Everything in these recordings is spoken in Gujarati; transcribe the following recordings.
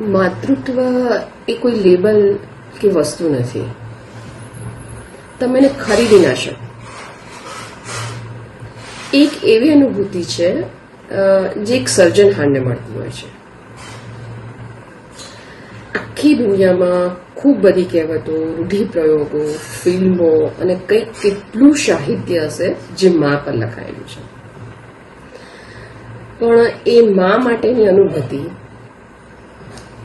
માતૃત્વ એ કોઈ લેબલ કે વસ્તુ નથી. તમે એને ખરીદી ના શકો. એક એવી અનુભૂતિ છે જે એક સર્જનહારને મળતી હોય છે. આખી દુનિયામાં ખૂબ બધી કહેવતો, રૂઢિપ્રયોગો, ફિલ્મો અને કંઈક કેટલું સાહિત્ય હશે જે મા પર લખાયેલું છે, પણ એ મા માટેની અનુભૂતિ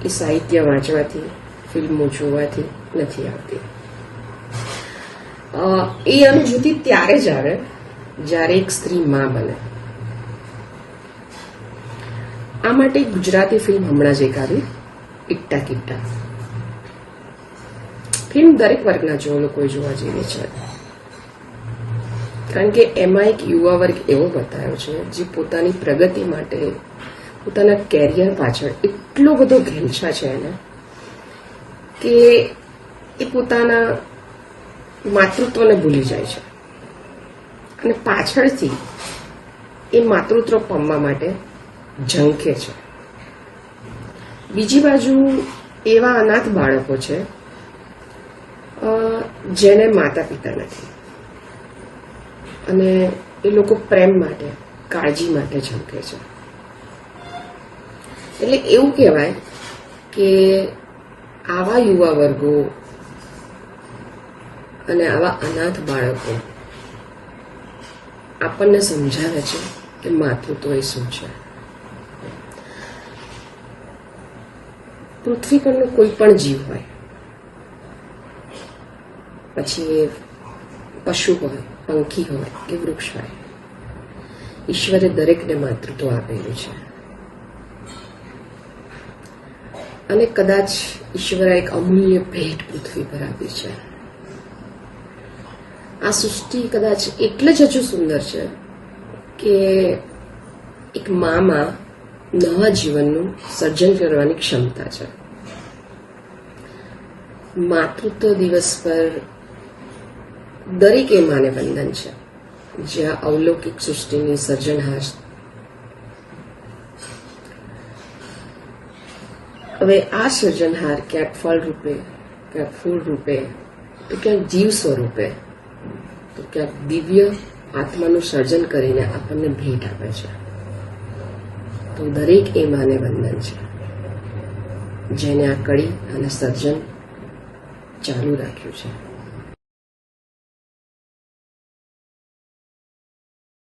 એ સાહિત્ય વાંચવાથી, ફિલ્મો જોવાથી નથી આવતી. એ અનુભૂતિ ત્યારે જ આવે જ્યારે એક સ્ત્રી મા બને. આ માટે ગુજરાતી ફિલ્મ હમણાં જ એક આવી, ઇટ્ટા કિટ્ટા. ફિલ્મ દરેક વર્ગના લોકોએ જોવા જેવી છે, કારણ કે એમાં એક યુવા વર્ગ એવો બતાવ્યો છે જે પોતાની પ્રગતિ માટે, પોતાના કેરિયર પાછળ એટલો બધો ઘેલછા છે એને કે એ પોતાના માતૃત્વને ભૂલી જાય છે અને પાછળથી એ માતૃત્વ પામવા માટે ઝંખે છે. બીજી બાજુ એવા અનાથ બાળકો છે જેને માતા પિતા નથી અને એ લોકો પ્રેમ માટે, કાળજી માટે ઝંખે છે. એટલે એવું કહેવાય કે આવા યુવા વર્ગો અને આવા અનાથ બાળકો આપણને સમજાવે છે કે માતૃત્વ એ શું છે. પૃથ્વી પરનો કોઈ પણ જીવ હોય, પછી એ પશુ હોય, પંખી હોય કે વૃક્ષ હોય, ઈશ્વરે દરેકને માતૃત્વ આપેલું છે અને કદાચ ઈશ્વરે એક અમૂલ્ય ભેટ પૃથ્વી પર આપી છે. આ સૃષ્ટિ કદાચ એટલે જ હજુ સુંદર છે કે એક મામાં નવા જીવનનું સર્જન કરવાની ક્ષમતા છે. માતૃત્વ દિવસ પર દરેક એ માને વંદન છે જ્યાં અવલૌકિક સૃષ્ટિની સર્જનહાર. હવે આ સર્જનહાર ક્યાંક ફળ રૂપે, ક્યાંક ફૂલ રૂપે, તો ક્યાંક જીવ સ્વરૂપે, તો ક્યાંક દિવ્ય આત્માનું સર્જન કરીને આપણને ભેટ આપે છે. તો દરેક એ માને વંદન છે જેને આ કડી અને સર્જન ચાલુ રાખ્યું છે.